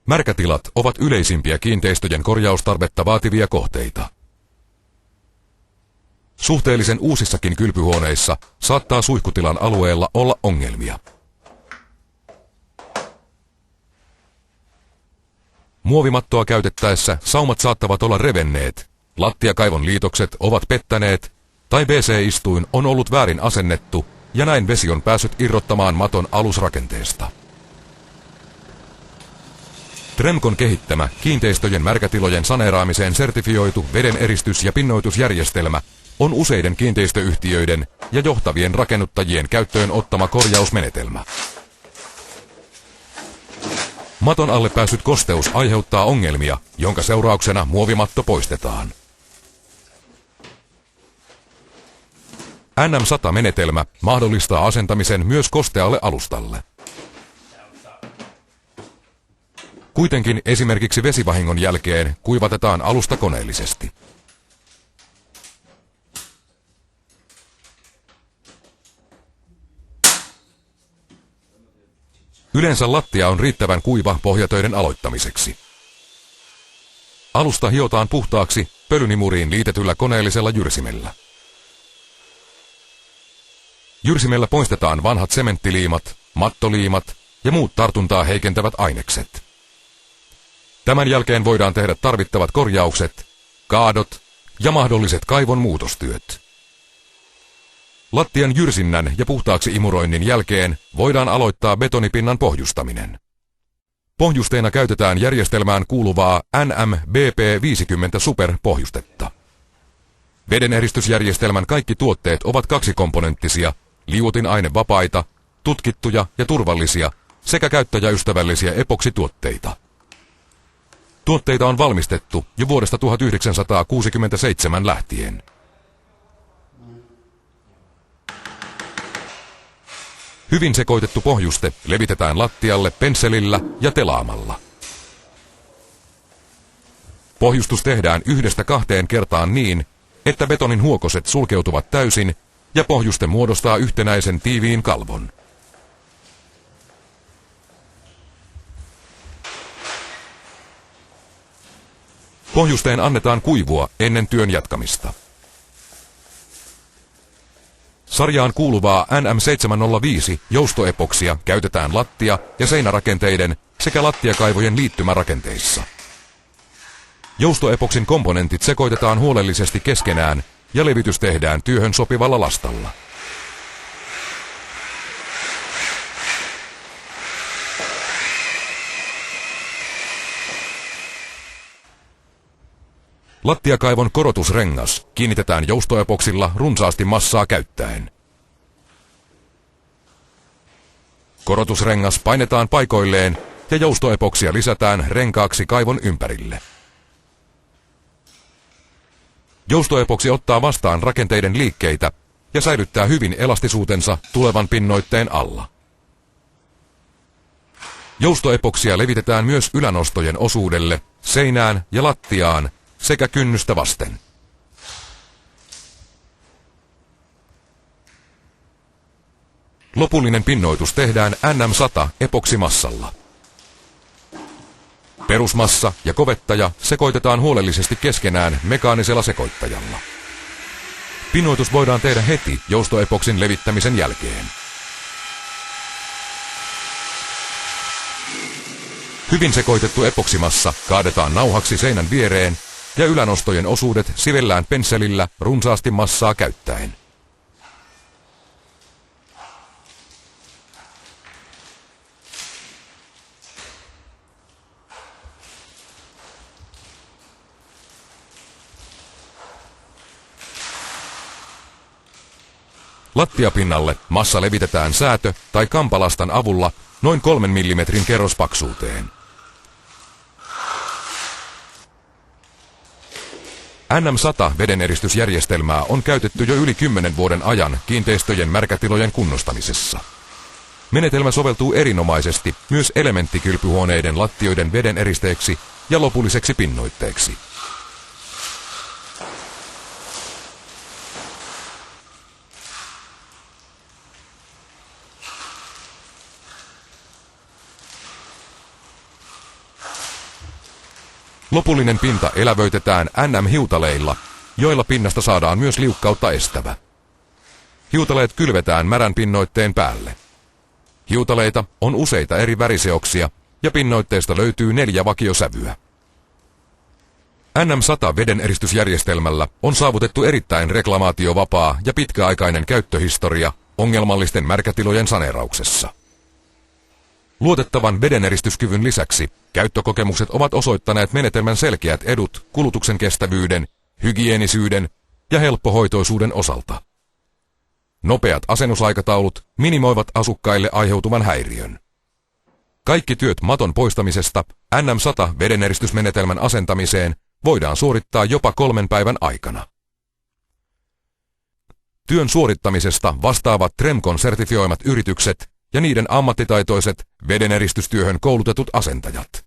Märkätilat ovat yleisimpiä kiinteistöjen korjaustarvetta vaativia kohteita. Suhteellisen uusissakin kylpyhuoneissa saattaa suihkutilan alueella olla ongelmia. Muovimattoa käytettäessä saumat saattavat olla revenneet, lattiakaivon liitokset ovat pettäneet tai WC-istuin on ollut väärin asennettu ja näin vesi on päässyt irrottamaan maton alusrakenteesta. Tremcon kehittämä kiinteistöjen märkätilojen saneeraamiseen sertifioitu vedeneristys- ja pinnoitusjärjestelmä on useiden kiinteistöyhtiöiden ja johtavien rakennuttajien käyttöön ottama korjausmenetelmä. Maton alle päässyt kosteus aiheuttaa ongelmia, jonka seurauksena muovimatto poistetaan. NM100-menetelmä mahdollistaa asentamisen myös kostealle alustalle. Kuitenkin esimerkiksi vesivahingon jälkeen kuivatetaan alusta koneellisesti. Yleensä lattia on riittävän kuiva pohjatöiden aloittamiseksi. Alusta hiotaan puhtaaksi pölynimuriin liitetyllä koneellisella jyrsimellä. Jyrsimellä poistetaan vanhat sementtiliimat, mattoliimat ja muut tartuntaa heikentävät ainekset. Tämän jälkeen voidaan tehdä tarvittavat korjaukset, kaadot ja mahdolliset kaivon muutostyöt. Lattian jyrsinnän ja puhtaaksi imuroinnin jälkeen voidaan aloittaa betonipinnan pohjustaminen. Pohjusteena käytetään järjestelmään kuuluvaa NM-BP50 Super-pohjustetta. Vedeneristysjärjestelmän kaikki tuotteet ovat kaksikomponenttisia, liuotinainevapaita, tutkittuja ja turvallisia sekä käyttäjäystävällisiä epoksituotteita. Tuotteita on valmistettu jo vuodesta 1967 lähtien. Hyvin sekoitettu pohjuste levitetään lattialle pensselillä ja telaamalla. Pohjustus tehdään 1–2 kertaan niin, että betonin huokoset sulkeutuvat täysin ja pohjuste muodostaa yhtenäisen tiiviin kalvon. Pohjusteen annetaan kuivua ennen työn jatkamista. Sarjaan kuuluvaa NM705 joustoepoksia käytetään lattia- ja seinärakenteiden sekä lattiakaivojen liittymärakenteissa. Joustoepoksin komponentit sekoitetaan huolellisesti keskenään ja levitys tehdään työhön sopivalla lastalla. Lattiakaivon korotusrengas kiinnitetään joustoepoksilla runsaasti massaa käyttäen. Korotusrengas painetaan paikoilleen ja joustoepoksia lisätään renkaaksi kaivon ympärille. Joustoepoksi ottaa vastaan rakenteiden liikkeitä ja säilyttää hyvin elastisuutensa tulevan pinnoitteen alla. Joustoepoksia levitetään myös ylänostojen osuudelle, seinään ja lattiaan sekä kynnystä vasten. Lopullinen pinnoitus tehdään NM100 epoksimassalla. Perusmassa ja kovettaja sekoitetaan huolellisesti keskenään mekaanisella sekoittajalla. Pinnoitus voidaan tehdä heti joustoepoksin levittämisen jälkeen. Hyvin sekoitettu epoksimassa kaadetaan nauhaksi seinän viereen ja ylänostojen osuudet sivellään pensselillä runsaasti massaa käyttäen. Lattiapinnalle massa levitetään säätö- tai kampalastan avulla noin 3 mm kerrospaksuuteen. NM100 vedeneristysjärjestelmää on käytetty jo yli 10 vuoden ajan kiinteistöjen märkätilojen kunnostamisessa. Menetelmä soveltuu erinomaisesti myös elementtikylpyhuoneiden lattioiden vedeneristeeksi ja lopulliseksi pinnoitteeksi. Lopullinen pinta elävöitetään NM-hiutaleilla, joilla pinnasta saadaan myös liukkautta estävä. Hiutaleet kylvetään märän pinnoitteen päälle. Hiutaleita on useita eri väriseoksia ja pinnoitteesta löytyy 4 vakiosävyä. NM100 vedeneristysjärjestelmällä on saavutettu erittäin reklamaatiovapaa ja pitkäaikainen käyttöhistoria ongelmallisten märkätilojen saneerauksessa. Luotettavan vedeneristyskyvyn lisäksi käyttökokemukset ovat osoittaneet menetelmän selkeät edut kulutuksen kestävyyden, hygienisyyden ja helppohoitoisuuden osalta. Nopeat asennusaikataulut minimoivat asukkaille aiheutuvan häiriön. Kaikki työt maton poistamisesta NM100 vedeneristysmenetelmän asentamiseen voidaan suorittaa jopa 3 päivän aikana. Työn suorittamisesta vastaavat Tremcon sertifioimat yritykset ja niiden ammattitaitoiset vedeneristystyöhön koulutetut asentajat.